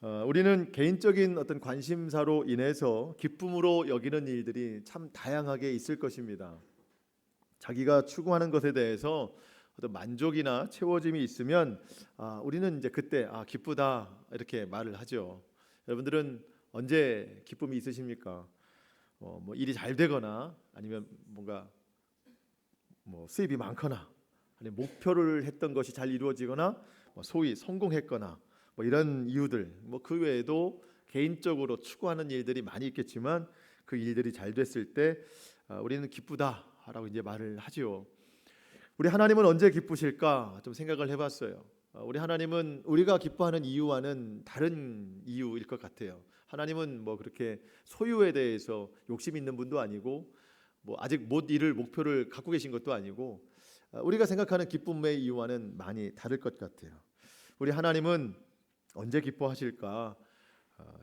우리는 개인적인 어떤 관심사로 인해서 기쁨으로 여기는 일들이 참 다양하게 있을 것입니다. 자기가 추구하는 것에 대해서 어떤 만족이나 채워짐이 있으면 우리는 이제 그때 기쁘다 이렇게 말을 하죠. 여러분들은 언제 기쁨이 있으십니까? 뭐 일이 잘 되거나 아니면 뭔가 뭐 수입이 많거나 아니면 목표를 했던 것이 잘 이루어지거나 소위 성공했거나 뭐 이런 이유들, 뭐 그 외에도 개인적으로 추구하는 일들이 많이 있겠지만 그 일들이 잘 됐을 때 우리는 기쁘다라고 이제 말을 하지요. 우리 하나님은 언제 기쁘실까 좀 생각을 해봤어요. 우리 하나님은 우리가 기뻐하는 이유와는 다른 이유일 것 같아요. 하나님은 뭐 그렇게 소유에 대해서 욕심 있는 분도 아니고 뭐 아직 못 이룰 목표를 갖고 계신 것도 아니고 우리가 생각하는 기쁨의 이유와는 많이 다를 것 같아요. 우리 하나님은 언제 기뻐하실까?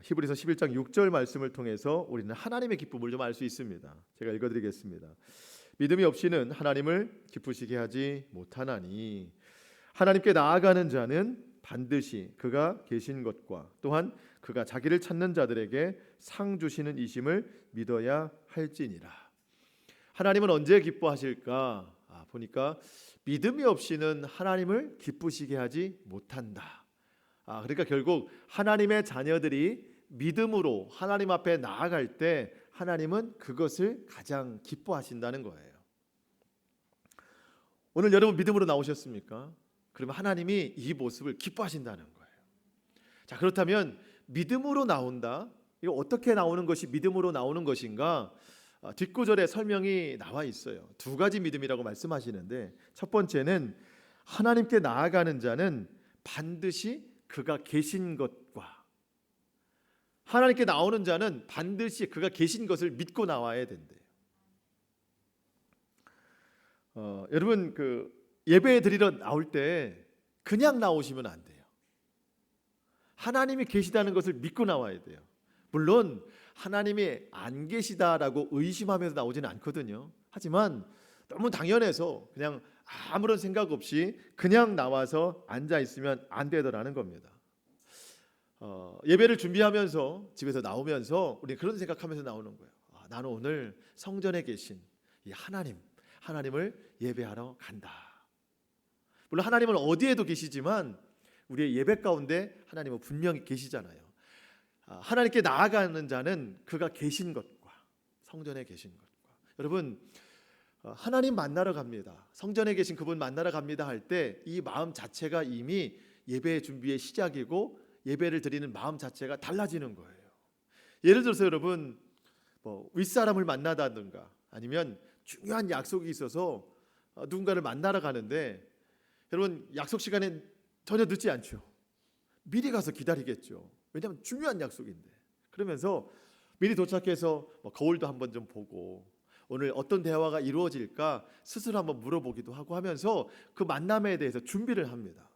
히브리서 11장 6절 말씀을 통해서 우리는 하나님의 기쁨을 좀 알 수 있습니다. 제가 읽어드리겠습니다. 믿음이 없이는 하나님을 기쁘시게 하지 못하나니 하나님께 나아가는 자는 반드시 그가 계신 것과 또한 그가 자기를 찾는 자들에게 상 주시는 이심을 믿어야 할지니라. 하나님은 언제 기뻐하실까? 보니까 믿음이 없이는 하나님을 기쁘시게 하지 못한다. 그러니까 결국 하나님의 자녀들이 믿음으로 하나님 앞에 나아갈 때 하나님은 그것을 가장 기뻐하신다는 거예요. 오늘 여러분 믿음으로 나오셨습니까? 그러면 하나님이 이 모습을 기뻐하신다는 거예요. 자, 그렇다면 믿음으로 나온다. 이거 어떻게 나오는 것이 믿음으로 나오는 것인가? 뒷구절에 설명이 나와 있어요. 두 가지 믿음이라고 말씀하시는데 첫 번째는 하나님께 나아가는 자는 반드시 그가 계신 것과 하나님께 나오는 자는 반드시 그가 계신 것을 믿고 나와야 된대요. 여러분 그 예배 드리러 나올 때 그냥 나오시면 안 돼요. 하나님이 계시다는 것을 믿고 나와야 돼요. 물론 하나님이 안 계시다라고 의심하면서 나오지는 않거든요. 하지만 너무 당연해서 그냥 아무런 생각 없이 그냥 나와서 앉아 있으면 안 되더라는 겁니다. 예배를 준비하면서 집에서 나오면서 우리 그런 생각하면서 나오는 거예요. 나는 오늘 성전에 계신 이 하나님을 예배하러 간다. 물론 하나님은 어디에도 계시지만 우리의 예배 가운데 하나님은 분명히 계시잖아요. 하나님께 나아가는 자는 그가 계신 것과 성전에 계신 것과 여러분 하나님 만나러 갑니다. 성전에 계신 그분 만나러 갑니다 할 때 이 마음 자체가 이미 예배의 준비의 시작이고 예배를 드리는 마음 자체가 달라지는 거예요. 예를 들어서 여러분 뭐 윗사람을 만나다든가 아니면 중요한 약속이 있어서 누군가를 만나러 가는데 여러분 약속 시간에 전혀 늦지 않죠. 미리 가서 기다리겠죠. 왜냐하면 중요한 약속인데. 그러면서 미리 도착해서 거울도 한번 좀 보고 오늘 어떤 대화가 이루어질까 스스로 한번 물어보기도 하고 하면서 그 만남에 대해서 준비를 합니다.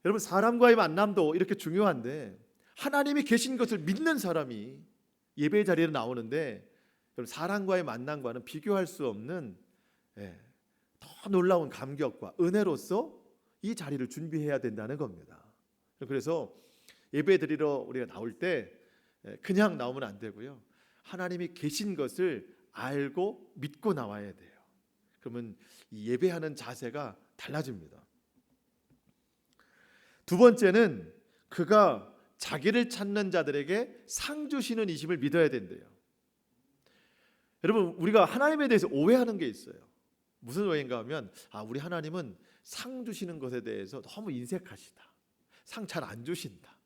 여러분 사람과의 만남도 이렇게 중요한데 하나님이 계신 것을 믿는 사람이 예배 자리에 나오는데 여러분 사람과의 만남과는 비교할 수 없는 더 놀라운 감격과 은혜로서 이 자리를 준비해야 된다는 겁니다. 그래서 예배 드리러 우리가 나올 때 그냥 나오면 안 되고요. 하나님이 계신 것을 알고 믿고 나와야 돼요. 그러면 이 예배하는 자세가 달라집니다. 두 번째는 그가 자기를 찾는 자들에게 상 주시는 이심을 믿어야 된대요. 여러분 우리가 하나님에 대해서 오해하는 게 있어요. 무슨 오해인가 하면 우리 하나님은 상 주시는 것에 대해서 너무 인색하시다. 상 잘 안 주신다.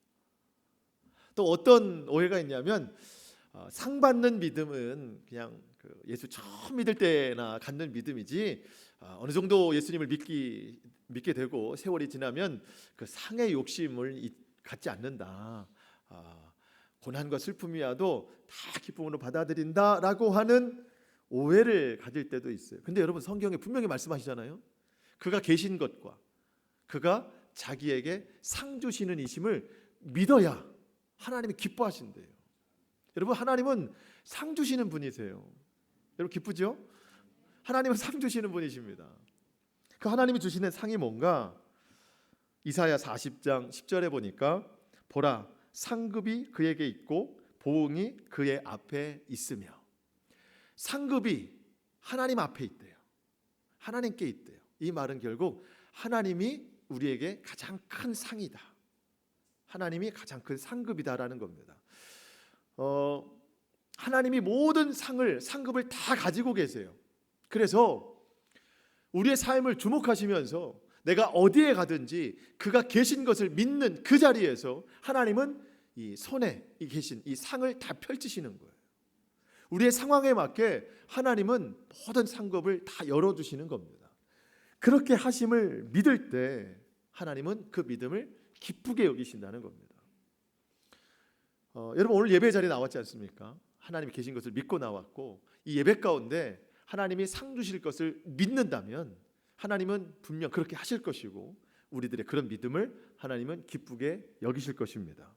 또 어떤 오해가 있냐면 상 받는 믿음은 그냥 예수 처음 믿을 때나 갖는 믿음이지 어느 정도 예수님을 믿게 되고 세월이 지나면 그 상의 욕심을 갖지 않는다. 고난과 슬픔이 와도 다 기쁨으로 받아들인다라고 하는 오해를 가질 때도 있어요. 근데 여러분 성경에 분명히 말씀하시잖아요. 그가 계신 것과 그가 자기에게 상 주시는 이심을 믿어야 하나님이 기뻐하신대요. 여러분 하나님은 상 주시는 분이세요. 여러분 기쁘죠? 하나님은 상 주시는 분이십니다. 그 하나님이 주시는 상이 뭔가? 이사야 40장 10절에 보니까 보라, 상급이 그에게 있고 보응이 그의 앞에 있으며. 상급이 하나님 앞에 있대요. 하나님께 있대요. 이 말은 결국 하나님이 우리에게 가장 큰 상이다. 하나님이 가장 큰 상급이다라는 겁니다. 하나님이 모든 상급을 다 가지고 계세요. 그래서 우리의 삶을 주목하시면서 내가 어디에 가든지 그가 계신 것을 믿는 그 자리에서 하나님은 이 손에 계신 이 상을 다 펼치시는 거예요. 우리의 상황에 맞게 하나님은 모든 상급을 다 열어주시는 겁니다. 그렇게 하심을 믿을 때 하나님은 그 믿음을 기쁘게 여기신다는 겁니다. 여러분 오늘 예배 자리에 나왔지 않습니까? 하나님이 계신 것을 믿고 나왔고 이 예배 가운데 하나님이 상 주실 것을 믿는다면 하나님은 분명 그렇게 하실 것이고 우리들의 그런 믿음을 하나님은 기쁘게 여기실 것입니다.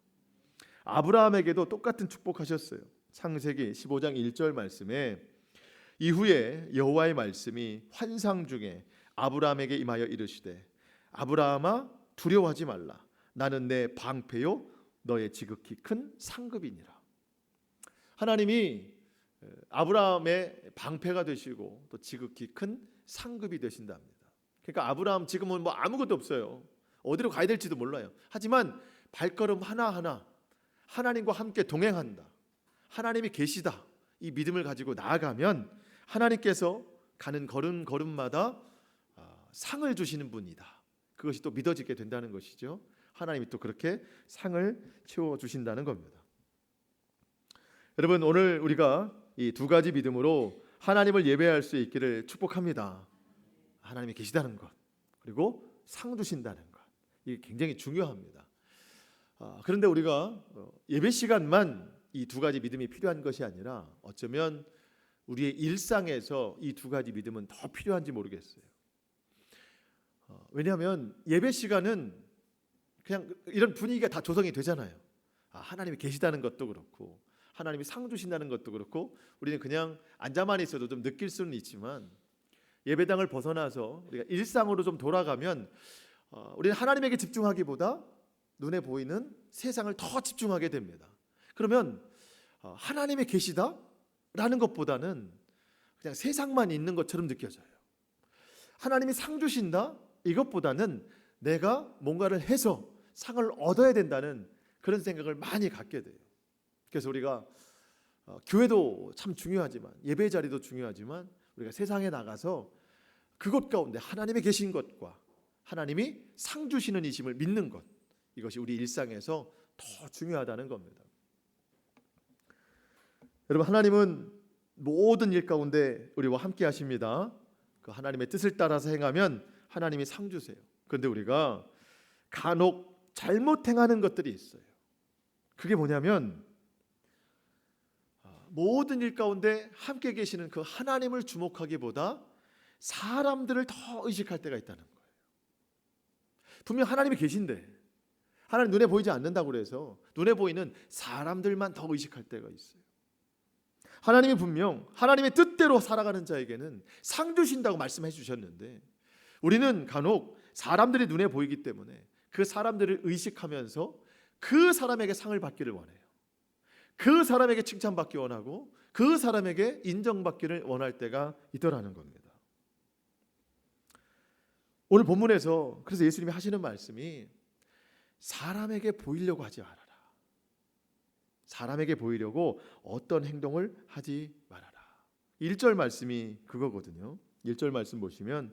아브라함에게도 똑같은 축복하셨어요. 창세기 15장 1절 말씀에 이후에 여호와의 말씀이 환상 중에 아브라함에게 임하여 이르시되 아브라함아 두려워하지 말라. 나는 내 방패요 너의 지극히 큰 상급이니라. 하나님이 아브라함의 방패가 되시고 또 지극히 큰 상급이 되신답니다. 그러니까 아브라함 지금은 뭐 아무것도 없어요. 어디로 가야 될지도 몰라요. 하지만 발걸음 하나하나 하나님과 함께 동행한다. 하나님이 계시다. 이 믿음을 가지고 나아가면 하나님께서 가는 걸음걸음마다 상을 주시는 분이다. 그것이 또 믿어지게 된다는 것이죠. 하나님이 또 그렇게 상을 채워주신다는 겁니다. 여러분 오늘 우리가 이 두 가지 믿음으로 하나님을 예배할 수 있기를 축복합니다. 하나님이 계시다는 것 그리고 상 주신다는 것 이게 굉장히 중요합니다. 그런데 우리가 예배 시간만 이 두 가지 믿음이 필요한 것이 아니라 어쩌면 우리의 일상에서 이 두 가지 믿음은 더 필요한지 모르겠어요. 왜냐하면 예배 시간은 그냥 이런 분위기가 다 조성이 되잖아요. 하나님이 계시다는 것도 그렇고 하나님이 상 주신다는 것도 그렇고 우리는 그냥 앉아만 있어도 좀 느낄 수는 있지만 예배당을 벗어나서 우리가 일상으로 좀 돌아가면 우리는 하나님에게 집중하기보다 눈에 보이는 세상을 더 집중하게 됩니다. 그러면 하나님이 계시다라는 것보다는 그냥 세상만 있는 것처럼 느껴져요. 하나님이 상 주신다 이것보다는 내가 뭔가를 해서 상을 얻어야 된다는 그런 생각을 많이 갖게 돼요. 그래서 우리가 교회도 참 중요하지만 예배 자리도 중요하지만 우리가 세상에 나가서 그것 가운데 하나님이 계신 것과 하나님이 상 주시는 이심을 믿는 것 이것이 우리 일상에서 더 중요하다는 겁니다. 여러분 하나님은 모든 일 가운데 우리와 함께 하십니다. 그 하나님의 뜻을 따라서 행하면 하나님이 상 주세요. 그런데 우리가 간혹 잘못 행하는 것들이 있어요. 그게 뭐냐면 모든 일 가운데 함께 계시는 그 하나님을 주목하기보다 사람들을 더 의식할 때가 있다는 거예요. 분명 하나님이 계신데 하나님 눈에 보이지 않는다고 그래서 눈에 보이는 사람들만 더 의식할 때가 있어요. 하나님이 분명 하나님의 뜻대로 살아가는 자에게는 상 주신다고 말씀해 주셨는데 우리는 간혹 사람들이 눈에 보이기 때문에 그 사람들을 의식하면서 그 사람에게 상을 받기를 원해요. 그 사람에게 칭찬받기 원하고 그 사람에게 인정받기를 원할 때가 있더라는 겁니다. 오늘 본문에서 그래서 예수님이 하시는 말씀이 사람에게 보이려고 하지 말아라. 사람에게 보이려고 어떤 행동을 하지 말아라. 1절 말씀이 그거거든요. 1절 말씀 보시면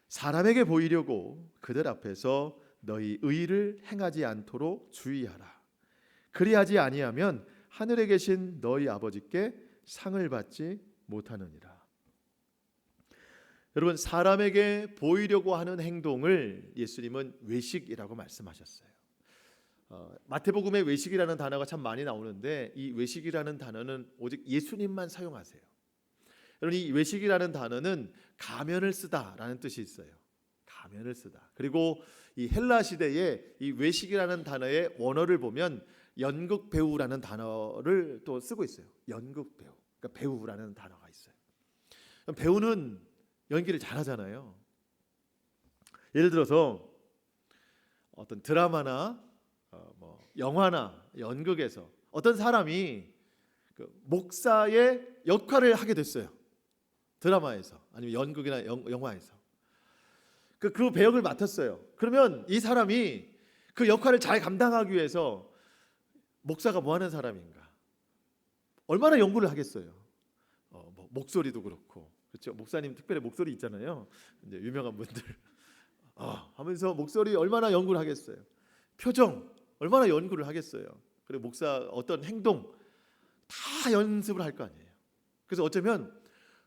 사람에게 보이려고 그들 앞에서 너희 의를 행하지 않도록 주의하라. 그리하지 아니하면 하늘에 계신 너희 아버지께 상을 받지 못하느니라. 여러분 사람에게 보이려고 하는 행동을 예수님은 외식이라고 말씀하셨어요. 마태복음에 외식이라는 단어가 참 많이 나오는데 이 외식이라는 단어는 오직 예수님만 사용하세요. 여러분 이 외식이라는 단어는 가면을 쓰다라는 뜻이 있어요. 가면을 쓰다. 그리고 이 헬라 시대에 이 외식이라는 단어의 원어를 보면 연극 배우라는 단어를 또 쓰고 있어요. 연극 배우. 그러니까 배우라는 단어가 있어요. 배우는 연기를 잘하잖아요. 예를 들어서 어떤 드라마나 영화나 연극에서 어떤 사람이 그 목사의 역할을 하게 됐어요. 드라마에서 아니면 연극이나 영화에서 그 배역을 맡았어요. 그러면 이 사람이 그 역할을 잘 감당하기 위해서 목사가 뭐 하는 사람인가? 얼마나 연구를 하겠어요. 목소리도 그렇고, 그렇죠? 목사님 특별히 목소리 있잖아요. 이제 유명한 분들 하면서 목소리 얼마나 연구를 하겠어요. 표정 얼마나 연구를 하겠어요. 그리고 목사 어떤 행동 다 연습을 할 거 아니에요. 그래서 어쩌면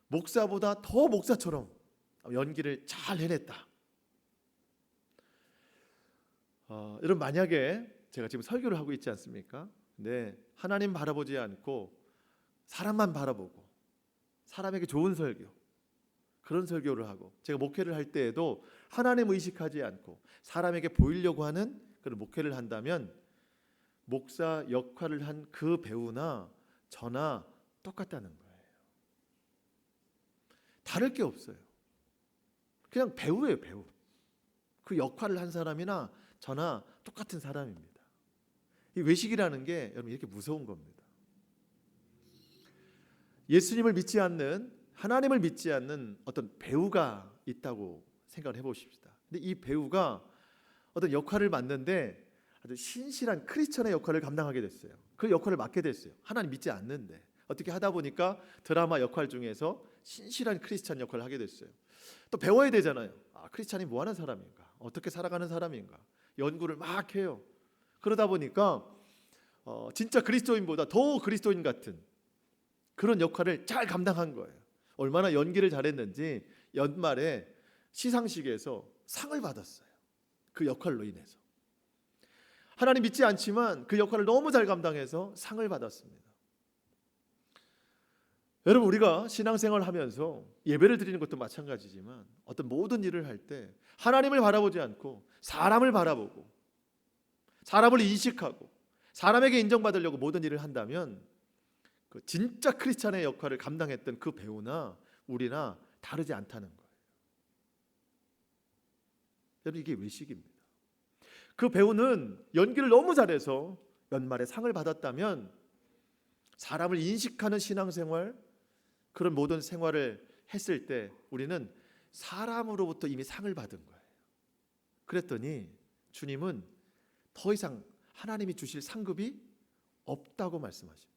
목사보다 더 목사처럼 연기를 잘 해냈다. 여러분, 만약에 제가 지금 설교를 하고 있지 않습니까? 근데 하나님 바라보지 않고 사람만 바라보고 사람에게 좋은 설교, 그런 설교를 하고 제가 목회를 할 때에도 하나님 의식하지 않고 사람에게 보이려고 하는 그런 목회를 한다면 목사 역할을 한 그 배우나 저나 똑같다는 거예요. 다를 게 없어요. 그냥 배우예요, 배우. 그 역할을 한 사람이나 저나 똑같은 사람입니다. 이 외식이라는 게 여러분 이렇게 무서운 겁니다. 예수님을 믿지 않는, 하나님을 믿지 않는 어떤 배우가 있다고 생각을 해보십시다. 근데 이 배우가 어떤 역할을 맡는데 아주 신실한 크리스천의 역할을 감당하게 됐어요. 그 역할을 맡게 됐어요. 하나님 믿지 않는데 어떻게 하다 보니까 드라마 역할 중에서 신실한 크리스천 역할을 하게 됐어요. 또 배워야 되잖아요. 크리스천이 뭐 하는 사람인가? 어떻게 살아가는 사람인가? 연구를 막 해요. 그러다 보니까 진짜 그리스도인보다 더 그리스도인 같은 그런 역할을 잘 감당한 거예요. 얼마나 연기를 잘했는지 연말에 시상식에서 상을 받았어요. 그 역할로 인해서. 하나님 믿지 않지만 그 역할을 너무 잘 감당해서 상을 받았습니다. 여러분, 우리가 신앙생활을 하면서 예배를 드리는 것도 마찬가지지만 어떤 모든 일을 할 때 하나님을 바라보지 않고 사람을 바라보고 사람을 인식하고 사람에게 인정받으려고 모든 일을 한다면 그 진짜 크리스찬의 역할을 감당했던 그 배우나 우리나 다르지 않다는 거예요. 여러분, 이게 외식입니다. 그 배우는 연기를 너무 잘해서 연말에 상을 받았다면 사람을 인식하는 신앙생활, 그런 모든 생활을 했을 때 우리는 사람으로부터 이미 상을 받은 거예요. 그랬더니 주님은 더 이상 하나님이 주실 상급이 없다고 말씀하십니다.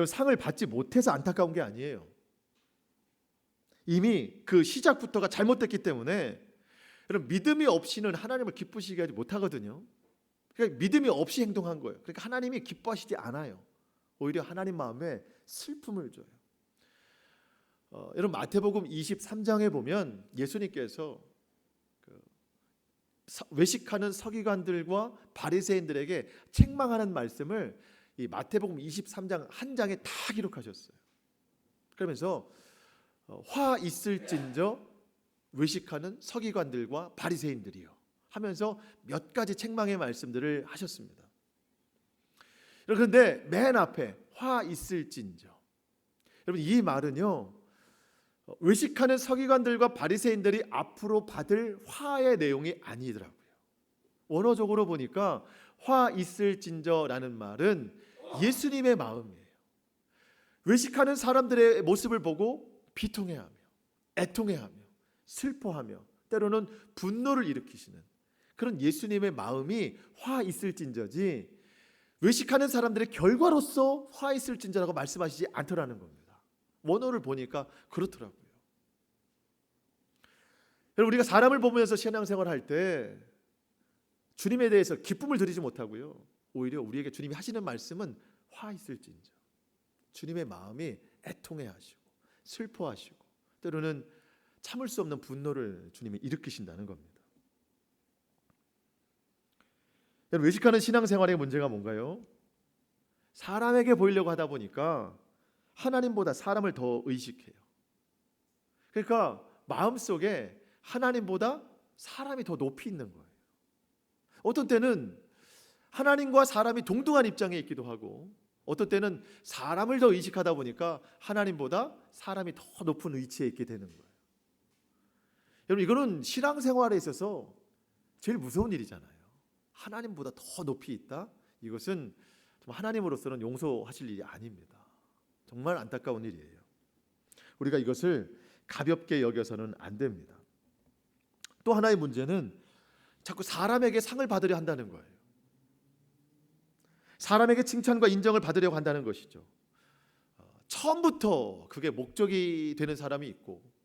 상을 받지 못해서 안타까운 게 아니에요. 이미 그 시작부터가 잘못됐기 때문에 여러분, 믿음이 없이는 하나님을 기쁘시게 하지 못하거든요. 그러니까 믿음이 없이 행동한 거예요. 그러니까 하나님이 기뻐하시지 않아요. 오히려 하나님 마음에 슬픔을 줘요. 여러분, 마태복음 23장에 보면 예수님께서 외식하는 서기관들과 바리새인들에게 책망하는 말씀을 이 마태복음 23장 한 장에 다 기록하셨어요. 그러면서 화 있을진저 외식하는 서기관들과 바리새인들이요 하면서 몇 가지 책망의 말씀들을 하셨습니다. 그런데 맨 앞에 화 있을진저, 여러분, 이 말은요 외식하는 서기관들과 바리새인들이 앞으로 받을 화의 내용이 아니더라고요. 원어적으로 보니까 화 있을진저라는 말은 예수님의 마음이에요. 외식하는 사람들의 모습을 보고 비통해하며 애통해하며 슬퍼하며 때로는 분노를 일으키시는 그런 예수님의 마음이 화 있을진저지 외식하는 사람들의 결과로서 화 있을진저라고 말씀하시지 않더라는 겁니다. 원어를 보니까 그렇더라고요. 여러분, 우리가 사람을 보면서 신앙생활을 할 때 주님에 대해서 기쁨을 드리지 못하고요, 오히려 우리에게 주님이 하시는 말씀은 화 있을진저, 주님의 마음이 애통해하시고 슬퍼하시고 때로는 참을 수 없는 분노를 주님이 일으키신다는 겁니다. 여러분, 외식하는 신앙생활의 문제가 뭔가요? 사람에게 보이려고 하다 보니까 하나님보다 사람을 더 의식해요. 그러니까 마음속에 하나님보다 사람이 더 높이 있는 거예요. 어떤 때는 하나님과 사람이 동등한 입장에 있기도 하고 어떤 때는 사람을 더 의식하다 보니까 하나님보다 사람이 더 높은 위치에 있게 되는 거예요. 여러분, 이거는 신앙생활에 있어서 제일 무서운 일이잖아요. 하나님보다 더 높이 있다? 이것은 하나님으로서는 용서하실 일이 아닙니다. 정말 안타까운 일이에요. 우리가 이것을 가볍게 여겨서는 안 됩니다. 또 하나의 문제는 자꾸 사람에게 상을 받으려 한다는 거예요. 사람에게 칭찬과 인정을 받으려고 한다는 것이죠. 처음부터 그게 목적이 되는 사람이 있고,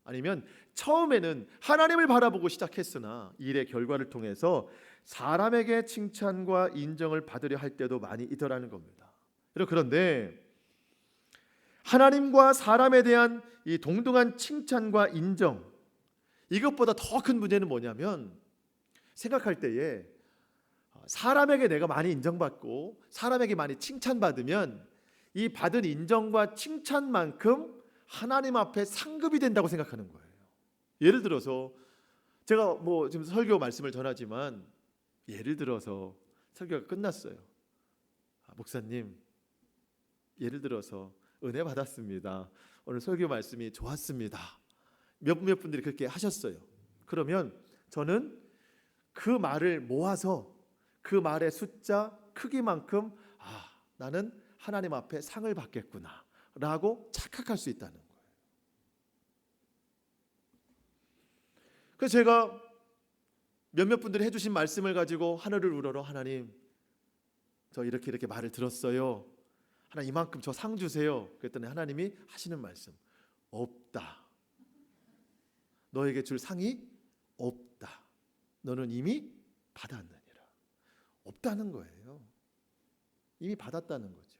아니면 처음에는 하나님을 바라보고 시작했으나 일의 결과를 통해서 사람에게 칭찬과 인정을 받으려 할 때도 많이 있더라는 겁니다. 그런데 하나님과 사람에 대한 이 동등한 칭찬과 인정, 이것보다 더 큰 문제는 뭐냐면, 생각할 때에 사람에게 내가 많이 인정받고 사람에게 많이 칭찬받으면 이 받은 인정과 칭찬만큼 하나님 앞에 상급이 된다고 생각하는 거예요. 예를 들어서 제가 지금 설교 말씀을 전하지만, 예를 들어서 설교가 끝났어요. 목사님, 예를 들어서 은혜 받았습니다. 오늘 설교 말씀이 좋았습니다. 몇몇 분들이 그렇게 하셨어요. 그러면 저는 그 말을 모아서 그 말의 숫자 크기만큼 나는 하나님 앞에 상을 받겠구나 라고 착각할 수 있다는 거예요. 그래서 제가 몇몇 분들이 해주신 말씀을 가지고 하늘을 우러러, 하나님 저 이렇게 말을 들었어요. 하나님 이만큼 저 상 주세요. 그랬더니 하나님이 하시는 말씀, 없다. 너에게 줄 상이 없다. 너는 이미 받았느니라. 없다는 거예요. 이미 받았다는 거죠.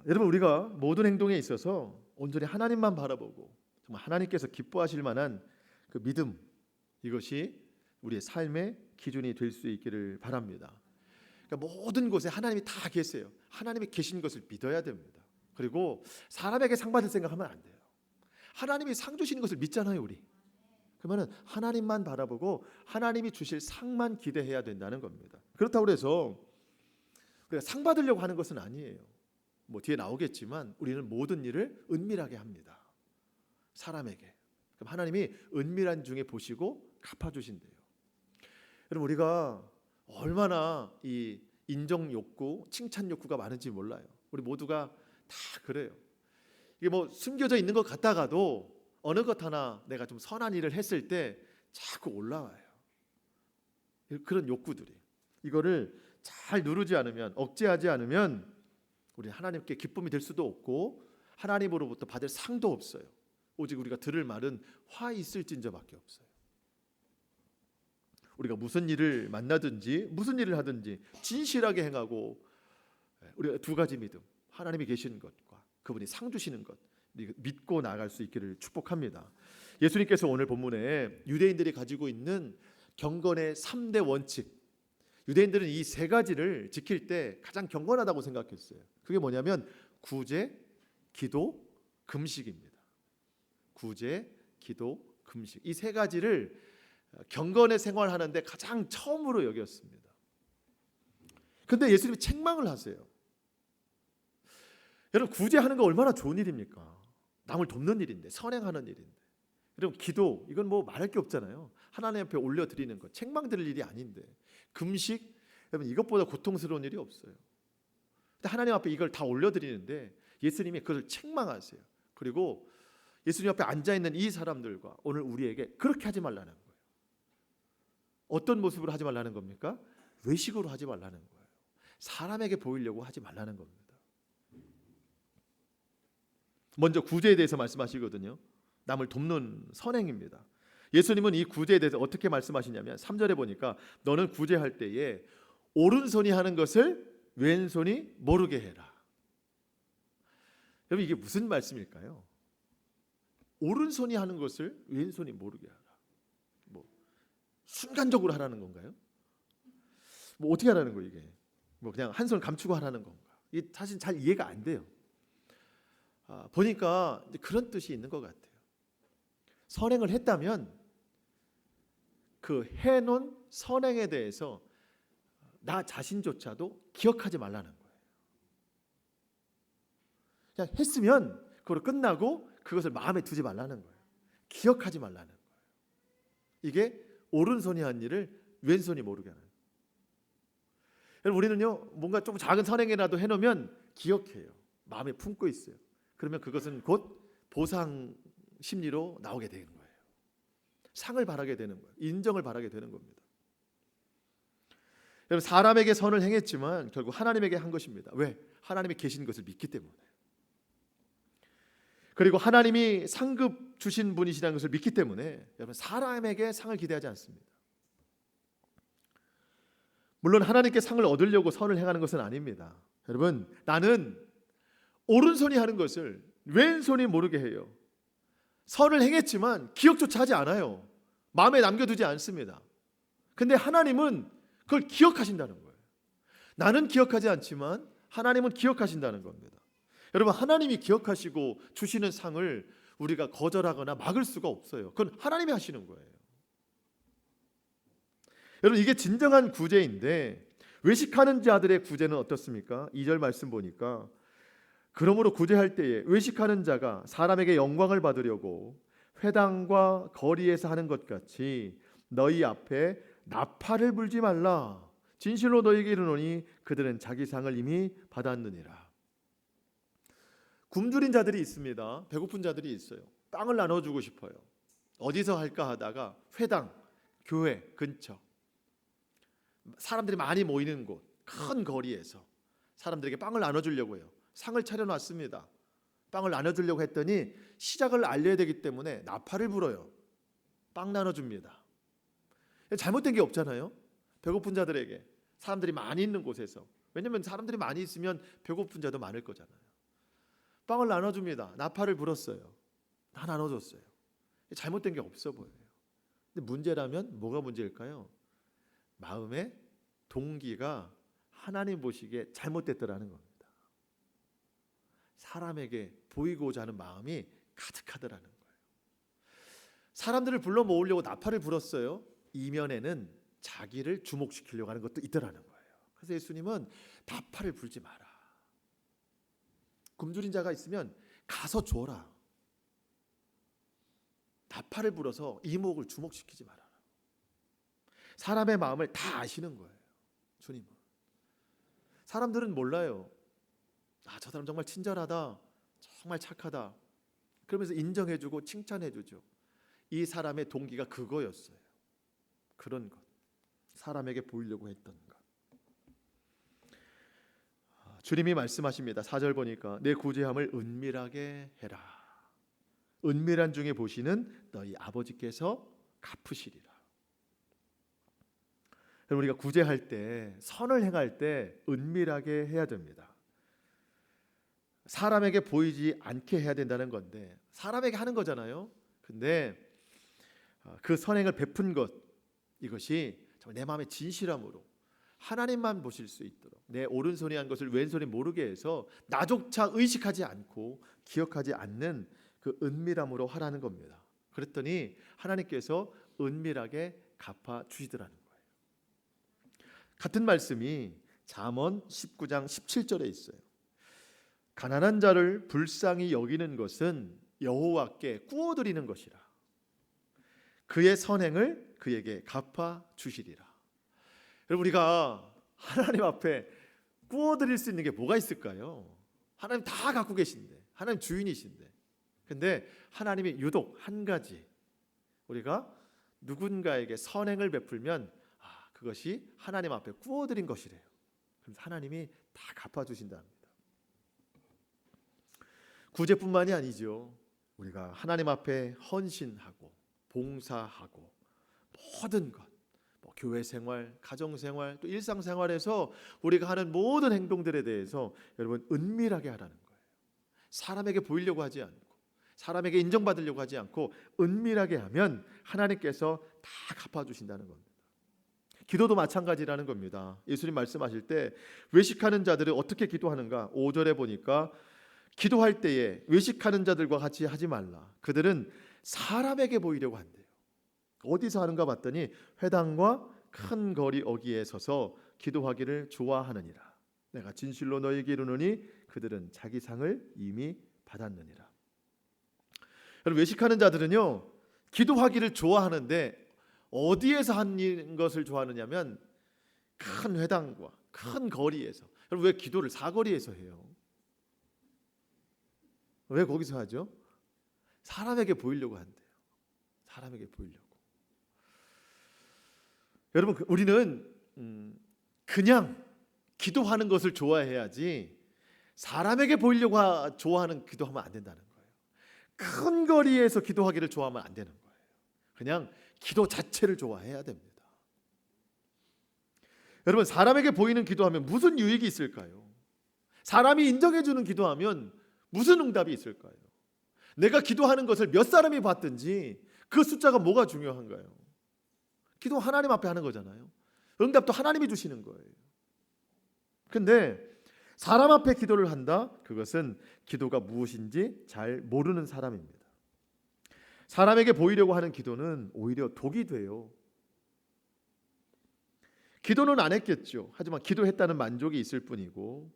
여러분, 우리가 모든 행동에 있어서 온전히 하나님만 바라보고 정말 하나님께서 기뻐하실 만한 그 믿음, 이것이 우리의 삶의 기준이 될 수 있기를 바랍니다. 그러니까 모든 곳에 하나님이 다 계세요. 하나님이 계신 것을 믿어야 됩니다. 그리고 사람에게 상 받을 생각하면 안 돼요. 하나님이 상 주시는 것을 믿잖아요, 우리. 그러면 하나님만 바라보고 하나님이 주실 상만 기대해야 된다는 겁니다. 그렇다고 해서 우리가 상 받으려고 하는 것은 아니에요. 뒤에 나오겠지만 우리는 모든 일을 은밀하게 합니다. 사람에게. 그럼 하나님이 은밀한 중에 보시고 갚아주신대요. 여러분, 우리가 얼마나 이 인정 욕구, 칭찬 욕구가 많은지 몰라요. 우리 모두가 다 그래요. 이게 숨겨져 있는 것 같다가도 어느 것 하나 내가 좀 선한 일을 했을 때 자꾸 올라와요. 그런 욕구들이. 이거를 잘 누르지 않으면, 억제하지 않으면 우리 하나님께 기쁨이 될 수도 없고 하나님으로부터 받을 상도 없어요. 오직 우리가 들을 말은 화 있을진저밖에 없어요. 우리가 무슨 일을 만나든지 무슨 일을 하든지 진실하게 행하고, 우리가 두 가지 믿음, 하나님이 계신 것과 그분이 상 주시는 것 믿고 나아갈 수 있기를 축복합니다. 예수님께서 오늘 본문에 유대인들이 가지고 있는 경건의 3대 원칙, 유대인들은 이 세 가지를 지킬 때 가장 경건하다고 생각했어요. 그게 뭐냐면 구제, 기도, 금식입니다. 구제, 기도, 금식. 이 세 가지를 경건의 생활하는데 가장 처음으로 여겼습니다. 그런데 예수님이 책망을 하세요. 여러분, 구제하는 거 얼마나 좋은 일입니까? 남을 돕는 일인데, 선행하는 일인데. 여러분, 기도, 이건 말할 게 없잖아요. 하나님 앞에 올려드리는 것, 책망 드릴 일이 아닌데. 금식, 여러분, 이것보다 고통스러운 일이 없어요. 근데 하나님 앞에 이걸 다 올려드리는데 예수님이 그걸 책망하세요. 그리고 예수님 앞에 앉아있는 이 사람들과 오늘 우리에게 그렇게 하지 말라는 거예요. 어떤 모습으로 하지 말라는 겁니까? 외식으로 하지 말라는 거예요. 사람에게 보이려고 하지 말라는 겁니다. 먼저 구제에 대해서 말씀하시거든요. 남을 돕는 선행입니다. 예수님은 이 구제에 대해서 어떻게 말씀하시냐면 3절에 보니까 너는 구제할 때에 오른손이 하는 것을 왼손이 모르게 해라. 여러분, 이게 무슨 말씀일까요? 오른손이 하는 것을 왼손이 모르게 하라. 순간적으로 하라는 건가요? 어떻게 하라는 거예요, 이게? 그냥 한 손 감추고 하라는 건가? 이게 사실 잘 이해가 안 돼요. 보니까 그런 뜻이 있는 것 같아요. 선행을 했다면 그 해놓은 선행에 대해서 나 자신조차도 기억하지 말라는 거예요. 그냥 했으면 그걸로 끝나고 그것을 마음에 두지 말라는 거예요. 기억하지 말라는 거예요. 이게 오른손이 한 일을 왼손이 모르게 하는. 여러분, 우리는요 뭔가 좀 작은 선행이라도 해놓으면 기억해요. 마음에 품고 있어요. 그러면 그것은 곧 보상 심리로 나오게 되는 거예요. 상을 바라게 되는 거예요. 인정을 바라게 되는 겁니다. 여러분, 사람에게 선을 행했지만 결국 하나님에게 한 것입니다. 왜? 하나님이 계신 것을 믿기 때문에. 그리고 하나님이 상급 주신 분이시라는 것을 믿기 때문에 여러분, 사람에게 상을 기대하지 않습니다. 물론 하나님께 상을 얻으려고 선을 행하는 것은 아닙니다. 여러분, 나는 오른손이 하는 것을 왼손이 모르게 해요. 선을 행했지만 기억조차 하지 않아요. 마음에 남겨두지 않습니다. 근데 하나님은 그걸 기억하신다는 거예요. 나는 기억하지 않지만 하나님은 기억하신다는 겁니다. 여러분, 하나님이 기억하시고 주시는 상을 우리가 거절하거나 막을 수가 없어요. 그건 하나님이 하시는 거예요. 여러분, 이게 진정한 구제인데 외식하는 자들의 구제는 어떻습니까? 2절 말씀 보니까 그러므로 구제할 때에 외식하는 자가 사람에게 영광을 받으려고 회당과 거리에서 하는 것 같이 너희 앞에 나팔을 불지 말라. 진실로 너희에게 이르노니 그들은 자기 상을 이미 받았느니라. 굶주린 자들이 있습니다. 배고픈 자들이 있어요. 빵을 나눠주고 싶어요. 어디서 할까 하다가 회당, 교회 근처, 사람들이 많이 모이는 곳, 큰 거리에서 사람들에게 빵을 나눠주려고 해요. 상을 차려놨습니다. 빵을 나눠주려고 했더니 시작을 알려야 되기 때문에 나팔을 불어요. 빵 나눠줍니다. 잘못된 게 없잖아요. 배고픈 자들에게, 사람들이 많이 있는 곳에서. 왜냐하면 사람들이 많이 있으면 배고픈 자도 많을 거잖아요. 빵을 나눠줍니다. 나팔을 불었어요. 다 나눠줬어요. 잘못된 게 없어 보여요. 근데 문제라면 뭐가 문제일까요? 마음의 동기가 하나님 보시기에 잘못됐더라는 겁니다. 사람에게 보이고자 하는 마음이 가득하더라는 거예요. 사람들을 불러 모으려고 나팔을 불었어요. 이면에는 자기를 주목시키려고 하는 것도 있더라는 거예요. 그래서 예수님은 나팔을 불지 마라. 굶주린 자가 있으면 가서 줘라. 나팔을 불어서 이목을 주목시키지 마라. 사람의 마음을 다 아시는 거예요. 주님은. 사람들은 몰라요. 저 사람 정말 친절하다, 정말 착하다. 그러면서 인정해주고 칭찬해주죠. 이 사람의 동기가 그거였어요. 그런 것, 사람에게 보이려고 했던 것. 주님이 말씀하십니다. 4절 보니까 내 구제함을 은밀하게 해라. 은밀한 중에 보시는 너희 아버지께서 갚으시리라. 우리가 구제할 때, 선을 행할 때 은밀하게 해야 됩니다. 사람에게 보이지 않게 해야 된다는 건데, 사람에게 하는 거잖아요. 근데 그 선행을 베푼 것, 이것이 내 마음의 진실함으로 하나님만 보실 수 있도록, 내 오른손이 한 것을 왼손이 모르게 해서 나조차 의식하지 않고 기억하지 않는 그 은밀함으로 하라는 겁니다. 그랬더니 하나님께서 은밀하게 갚아 주시더라는 거예요. 같은 말씀이 잠언 19장 17절에 있어요. 가난한 자를 불쌍히 여기는 것은 여호와께 꾸어드리는 것이라. 그의 선행을 그에게 갚아 주시리라. 여러분, 우리가 하나님 앞에 꾸어드릴 수 있는 게 뭐가 있을까요? 하나님 다 갖고 계신데, 하나님 주인이신데, 근데 하나님이 유독 한 가지, 우리가 누군가에게 선행을 베풀면 그것이 하나님 앞에 꾸어드린 것이래요. 그래서 하나님이 다 갚아주신답니다. 구제뿐만이 아니죠. 우리가 하나님 앞에 헌신하고 봉사하고 모든 것, 교회 생활, 가정 생활, 또 일상 생활에서 우리가 하는 모든 행동들에 대해서 여러분 은밀하게 하라는 거예요. 사람에게 보이려고 하지 않고, 사람에게 인정받으려고 하지 않고 은밀하게 하면 하나님께서 다 갚아주신다는 겁니다. 기도도 마찬가지라는 겁니다. 예수님 말씀하실 때 외식하는 자들은 어떻게 기도하는가? 5절에 보니까 기도할 때에 외식하는 자들과 같이 하지 말라. 그들은 사람에게 보이려고 한대요. 어디서 하는가 봤더니 회당과 큰 거리 어귀에 서서 기도하기를 좋아하느니라. 내가 진실로 너희에게 이르노니 그들은 자기 상을 이미 받았느니라. 여러분, 외식하는 자들은요 기도하기를 좋아하는데 어디에서 하는 것을 좋아하느냐면 큰 회당과 큰 거리에서. 여러분 왜 기도를 사거리에서 해요? 왜 거기서 하죠? 사람에게 보이려고 한대요. 사람에게 보이려고. 여러분 우리는 그냥 기도하는 것을 좋아해야지 사람에게 보이려고 좋아하는 기도하면 안 된다는 거예요. 큰 거리에서 기도하기를 좋아하면 안 되는 거예요. 그냥 기도 자체를 좋아해야 됩니다. 여러분 사람에게 보이는 기도하면 무슨 유익이 있을까요? 사람이 인정해 주는 기도하면 무슨 응답이 있을까요? 내가 기도하는 것을 몇 사람이 봤든지 그 숫자가 뭐가 중요한가요? 기도 하나님 앞에 하는 거잖아요. 응답도 하나님이 주시는 거예요. 근데 사람 앞에 기도를 한다? 그것은 기도가 무엇인지 잘 모르는 사람입니다. 사람에게 보이려고 하는 기도는 오히려 독이 돼요. 기도는 안 했겠죠. 하지만 기도했다는 만족이 있을 뿐이고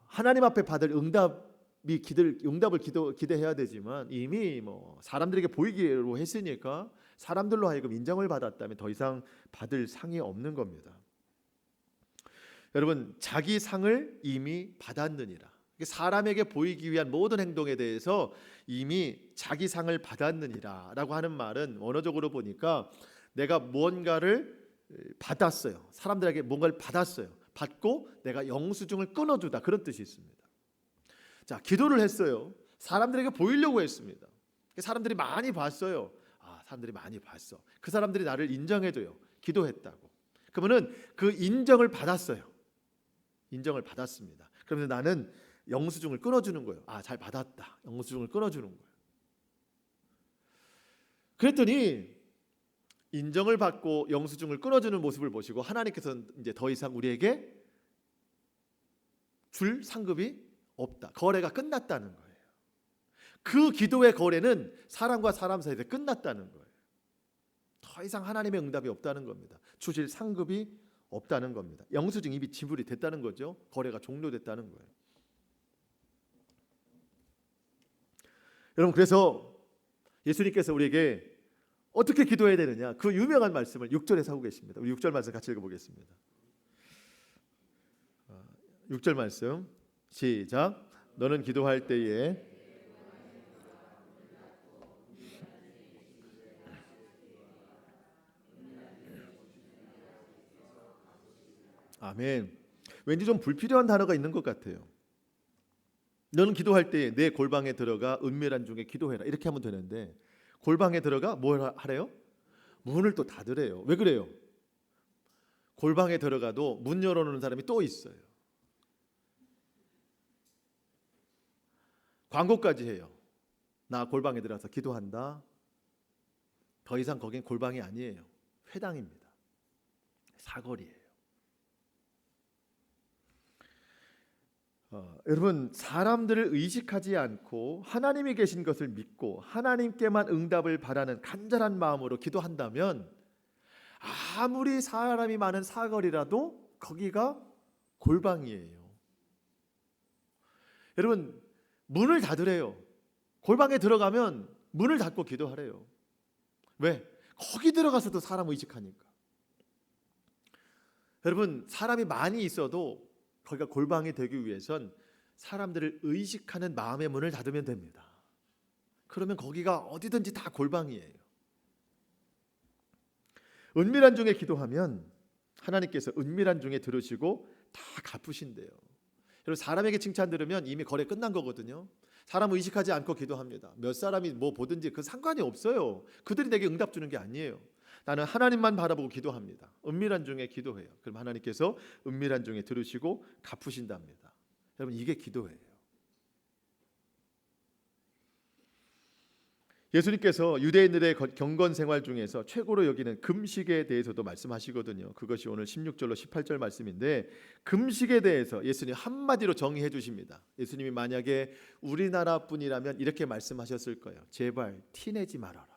하나님 앞에 받을 응답을 기대해야 되지만 이미 사람들에게 보이기로 했으니까 사람들로 하여금 인정을 받았다면 더 이상 받을 상이 없는 겁니다. 여러분 자기 상을 이미 받았느니라. 사람에게 보이기 위한 모든 행동에 대해서 이미 자기 상을 받았느니라 라고 하는 말은 원어적으로 보니까 내가 무언가를 받았어요. 사람들에게 뭔가를 받았어요. 받고 내가 영수증을 끊어주다 그런 뜻이 있습니다. 자, 기도를 했어요. 사람들에게 보이려고 했습니다. 사람들이 많이 봤어요. 사람들이 많이 봤어. 그 사람들이 나를 인정해줘요. 기도했다고. 그러면은 그 인정을 받았어요. 인정을 받았습니다. 그러면 나는 영수증을 끊어주는 거예요. 잘 받았다. 영수증을 끊어주는 거예요. 그랬더니 인정을 받고 영수증을 끊어주는 모습을 보시고 하나님께서는 이제 더 이상 우리에게 줄 상급이 없다. 거래가 끝났다는 거예요. 그 기도의 거래는 사람과 사람 사이에 끝났다는 거예요. 더 이상 하나님의 응답이 없다는 겁니다. 주실 상급이 없다는 겁니다. 영수증 이미 지불이 됐다는 거죠. 거래가 종료됐다는 거예요. 여러분 그래서 예수님께서 우리에게 어떻게 기도해야 되느냐 그 유명한 말씀을 6절에서 하고 계십니다. 우리 6절 말씀 같이 읽어보겠습니다. 6절 말씀 시작. 너는 기도할 때에 아멘. 왠지 좀 불필요한 단어가 있는 것 같아요. 너는 기도할 때에 내 골방에 들어가 은밀한 중에 기도해라 이렇게 하면 되는데 골방에 들어가 뭘 하래요? 문을 또 닫으래요. 왜 그래요? 골방에 들어가도 문 열어놓는 사람이 또 있어요. 광고까지 해요. 나 골방에 들어가서 기도한다. 더 이상 거긴 골방이 아니에요. 회당입니다. 사거리예요. 여러분 사람들을 의식하지 않고 하나님이 계신 것을 믿고 하나님께만 응답을 바라는 간절한 마음으로 기도한다면 아무리 사람이 많은 사거리라도 거기가 골방이에요. 여러분 문을 닫으래요. 골방에 들어가면 문을 닫고 기도하래요. 왜? 거기 들어가서도 사람 의식하니까. 여러분 사람이 많이 있어도 거기가 골방이 되기 위해선 사람들을 의식하는 마음의 문을 닫으면 됩니다. 그러면 거기가 어디든지 다 골방이에요. 은밀한 중에 기도하면 하나님께서 은밀한 중에 들으시고 다 갚으신대요. 여러분 사람에게 칭찬 들으면 이미 거래 끝난 거거든요. 사람 의식하지 않고 기도합니다. 몇 사람이 뭐 보든지 그 상관이 없어요. 그들이 내게 응답 주는 게 아니에요. 나는 하나님만 바라보고 기도합니다. 은밀한 중에 기도해요. 그럼 하나님께서 은밀한 중에 들으시고 갚으신답니다. 여러분 이게 기도예요. 예수님께서 유대인들의 경건 생활 중에서 최고로 여기는 금식에 대해서도 말씀하시거든요. 그것이 오늘 16절로 18절 말씀인데 금식에 대해서 예수님 한마디로 정의해 주십니다. 예수님이 만약에 우리나라뿐이라면 이렇게 말씀하셨을 거예요. 제발 티내지 말아라.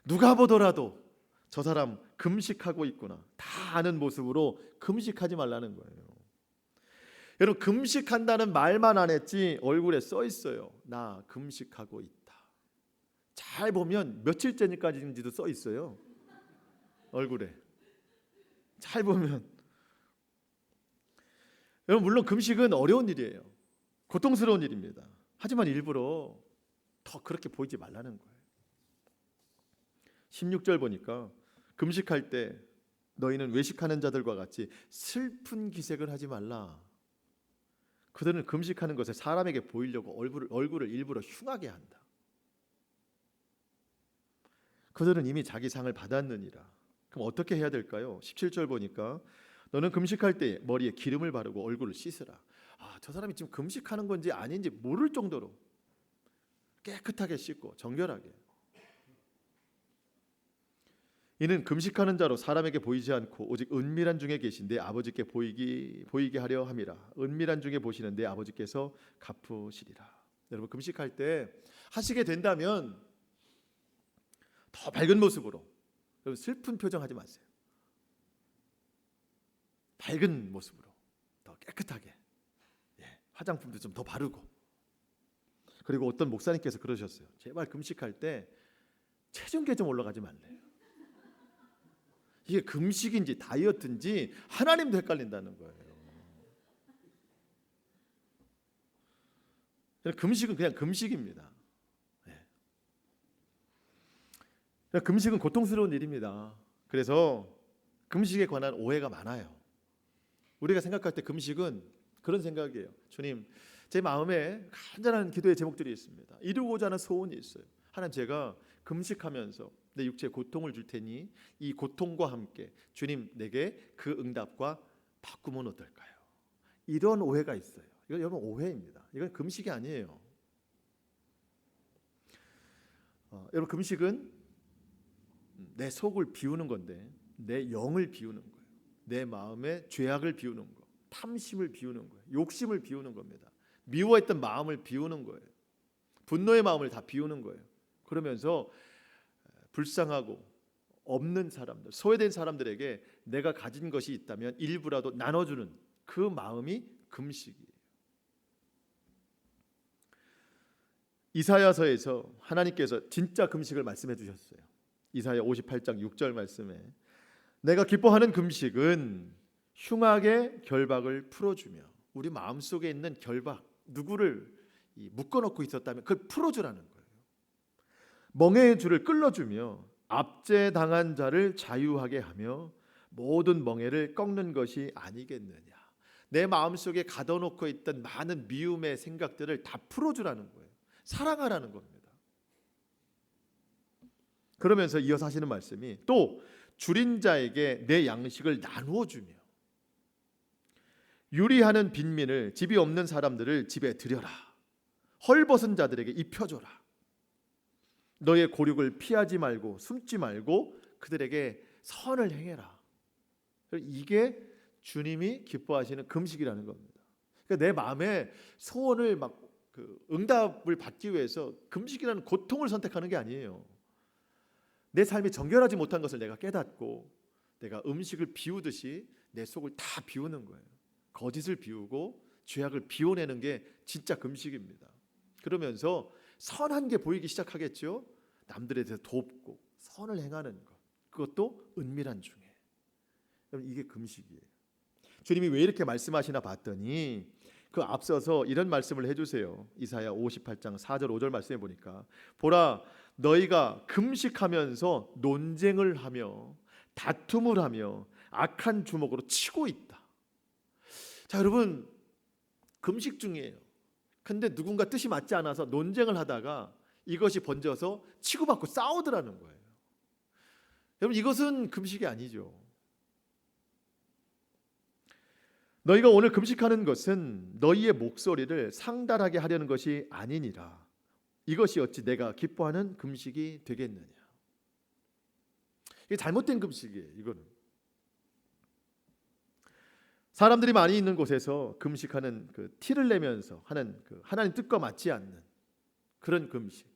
누가 보더라도 저 사람 금식하고 있구나. 다 아는 모습으로 금식하지 말라는 거예요. 여러분 금식한다는 말만 안 했지 얼굴에 써 있어요. 나 금식하고 있다. 잘 보면 며칠째까지인지도 써 있어요. 얼굴에. 잘 보면. 여러분, 물론 금식은 어려운 일이에요. 고통스러운 일입니다. 하지만 일부러 더 그렇게 보이지 말라는 거예요. 16절 보니까 금식할 때 너희는 외식하는 자들과 같이 슬픈 기색을 하지 말라. 그들은 금식하는 것을 사람에게 보이려고 얼굴을 일부러 흉하게 한다. 그들은 이미 자기 상을 받았느니라. 그럼 어떻게 해야 될까요? 17절 보니까 너는 금식할 때 머리에 기름을 바르고 얼굴을 씻으라. 저 사람이 지금 금식하는 건지 아닌지 모를 정도로 깨끗하게 씻고 정결하게. 이는 금식하는 자로 사람에게 보이지 않고 오직 은밀한 중에 계신 내 아버지께 보이게 하려 함이라. 은밀한 중에 보시는 내 아버지께서 갚으시리라. 여러분, 금식할 때 하시게 된다면 더 밝은 모습으로, 여러분 슬픈 표정 하지 마세요. 밝은 모습으로 더 깨끗하게, 화장품도 좀 더 바르고. 그리고 어떤 목사님께서 그러셨어요. 제발 금식할 때 체중계 좀 올라가지 말래요. 이게 금식인지 다이어트인지 하나님도 헷갈린다는 거예요. 금식은 그냥 금식입니다. 금식은 고통스러운 일입니다. 그래서 금식에 관한 오해가 많아요. 우리가 생각할 때 금식은 그런 생각이에요. 주님, 제 마음에 간절한 기도의 제목들이 있습니다. 이루고자 하는 소원이 있어요. 하나님, 제가 금식하면서 내 육체에 고통을 줄 테니 이 고통과 함께 주님 내게 그 응답과 바꾸면 어떨까요? 이런 오해가 있어요. 이건 여러분 오해입니다. 이건 금식이 아니에요. 여러분, 금식은 내 속을 비우는 건데, 내 영을 비우는 거예요. 내 마음의 죄악을 비우는 거, 탐심을 비우는 거예요. 욕심을 비우는 겁니다. 미워했던 마음을 비우는 거예요. 분노의 마음을 다 비우는 거예요. 그러면서 불쌍하고 없는 사람들, 소외된 사람들에게 내가 가진 것이 있다면 일부라도 나눠주는 그 마음이 금식이에요. 이사야서에서 하나님께서 진짜 금식을 말씀해 주셨어요. 이사야 58장 6절 말씀에 내가 기뻐하는 금식은 흉악의 결박을 풀어주며, 우리 마음속에 있는 결박, 누구를 묶어놓고 있었다면 그걸 풀어주라는 거예요. 멍에의 줄을 끌어주며 압제당한 자를 자유하게 하며 모든 멍에를 꺾는 것이 아니겠느냐. 내 마음속에 가둬놓고 있던 많은 미움의 생각들을 다 풀어주라는 거예요. 사랑하라는 겁니다. 그러면서 이어서 하시는 말씀이 또 줄인 자에게 내 양식을 나누어 주며 유리하는 빈민을, 집이 없는 사람들을 집에 들여라. 헐벗은 자들에게 입혀줘라. 너의 고륙을 피하지 말고 숨지 말고 그들에게 선을 행해라. 이게 주님이 기뻐하시는 금식이라는 겁니다. 그러니까 내 마음에 소원을 응답을 받기 위해서 금식이라는 고통을 선택하는 게 아니에요. 내 삶이 정결하지 못한 것을 내가 깨닫고 내가 음식을 비우듯이 내 속을 다 비우는 거예요. 거짓을 비우고 죄악을 비워내는 게 진짜 금식입니다. 그러면서 선한 게 보이기 시작하겠죠. 남들에 대해서 돕고 선을 행하는 것, 그것도 은밀한 중에. 이게 금식이에요. 주님이 왜 이렇게 말씀하시나 봤더니 그 앞서서 이런 말씀을 해주세요. 이사야 58장 4절 5절 말씀해 보니까 보라, 너희가 금식하면서 논쟁을 하며 다툼을 하며 악한 주먹으로 치고 있다. 자, 여러분, 금식 중이에요. 근데 누군가 뜻이 맞지 않아서 논쟁을 하다가 이것이 번져서 치고받고 싸우더라는 거예요. 여러분, 이것은 금식이 아니죠. 너희가 오늘 금식하는 것은 너희의 목소리를 상달하게 하려는 것이 아니니라. 이것이 어찌 내가 기뻐하는 금식이 되겠느냐. 이게 잘못된 금식이에요. 이거는 사람들이 많이 있는 곳에서 금식하는 그 티를 내면서 하는 그 하나님 뜻과 맞지 않는 그런 금식,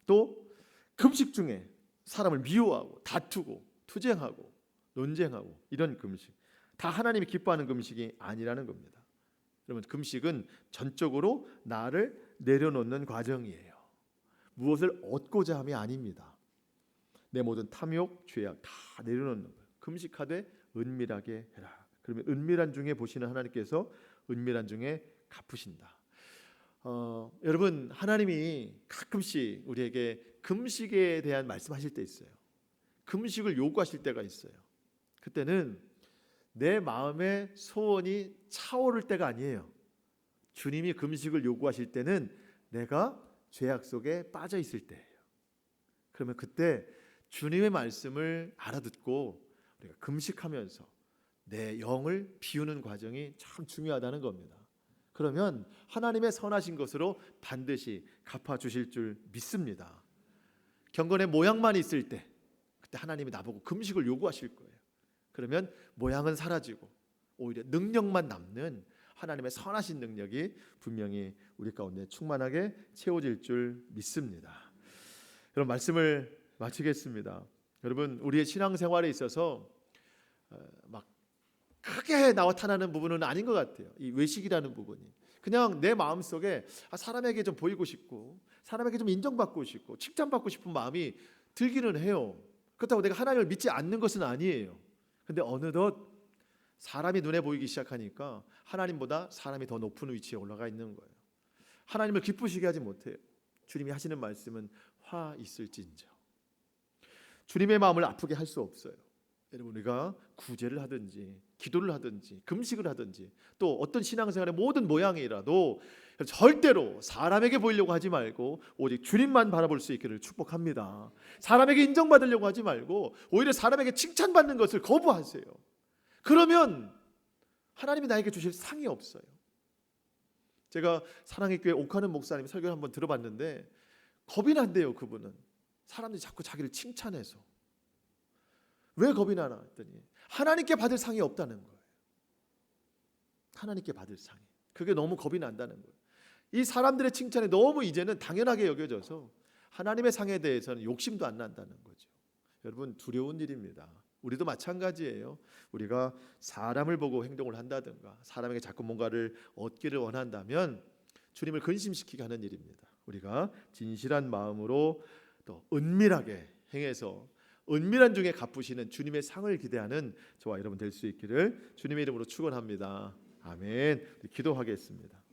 또 금식 중에 사람을 미워하고 다투고 투쟁하고 논쟁하고 이런 금식, 다 하나님이 기뻐하는 금식이 아니라는 겁니다. 여러분, 금식은 전적으로 나를 내려놓는 과정이에요. 무엇을 얻고자 함이 아닙니다. 내 모든 탐욕, 죄악 다 내려놓는 거예요. 금식하되 은밀하게 해라. 그러면 은밀한 중에 보시는 하나님께서 은밀한 중에 갚으신다. 여러분, 하나님이 가끔씩 우리에게 금식에 대한 말씀하실 때 있어요. 금식을 요구하실 때가 있어요. 그때는 내 마음의 소원이 차오를 때가 아니에요. 주님이 금식을 요구하실 때는 내가 죄악 속에 빠져 있을 때예요. 그러면 그때 주님의 말씀을 알아듣고 우리가 금식하면서 내 영을 비우는 과정이 참 중요하다는 겁니다. 그러면 하나님의 선하신 것으로 반드시 갚아주실 줄 믿습니다. 경건의 모양만 있을 때 그때 하나님이 나보고 금식을 요구하실 거예요. 그러면 모양은 사라지고 오히려 능력만 남는 하나님의 선하신 능력이 분명히 우리 가운데 충만하게 채워질 줄 믿습니다. 여러분, 말씀을 마치겠습니다. 여러분, 우리의 신앙생활에 있어서 막 크게 나타나는 부분은 아닌 것 같아요. 이 외식이라는 부분이 그냥 내 마음속에 사람에게 좀 보이고 싶고 사람에게 좀 인정받고 싶고 칭찬받고 싶은 마음이 들기는 해요. 그렇다고 내가 하나님을 믿지 않는 것은 아니에요. 근데 어느덧 사람이 눈에 보이기 시작하니까 하나님보다 사람이 더 높은 위치에 올라가 있는 거예요. 하나님을 기쁘시게 하지 못해요. 주님이 하시는 말씀은 화 있을진저. 주님의 마음을 아프게 할 수 없어요. 여러분, 우리가 구제를 하든지 기도를 하든지 금식을 하든지 또 어떤 신앙생활의 모든 모양이라도 절대로 사람에게 보이려고 하지 말고 오직 주님만 바라볼 수 있기를 축복합니다. 사람에게 인정받으려고 하지 말고 오히려 사람에게 칭찬받는 것을 거부하세요. 그러면 하나님이 나에게 주실 상이 없어요. 제가 사랑의 교회 옥하는 목사님 설교를 한번 들어봤는데 겁이 난대요. 그분은 사람들이 자꾸 자기를 칭찬해서. 왜 겁이 나나 했더니 하나님께 받을 상이 없다는 거예요. 하나님께 받을 상이. 그게 너무 겁이 난다는 거예요. 이 사람들의 칭찬이 너무 이제는 당연하게 여겨져서 하나님의 상에 대해서는 욕심도 안 난다는 거죠. 여러분, 두려운 일입니다. 우리도 마찬가지예요. 우리가 사람을 보고 행동을 한다든가 사람에게 자꾸 뭔가를 얻기를 원한다면 주님을 근심시키게 하는 일입니다. 우리가 진실한 마음으로 또 은밀하게 행해서 은밀한 중에 갚으시는 주님의 상을 기대하는 저와 여러분 될 수 있기를 주님의 이름으로 축원합니다. 아멘. 기도하겠습니다.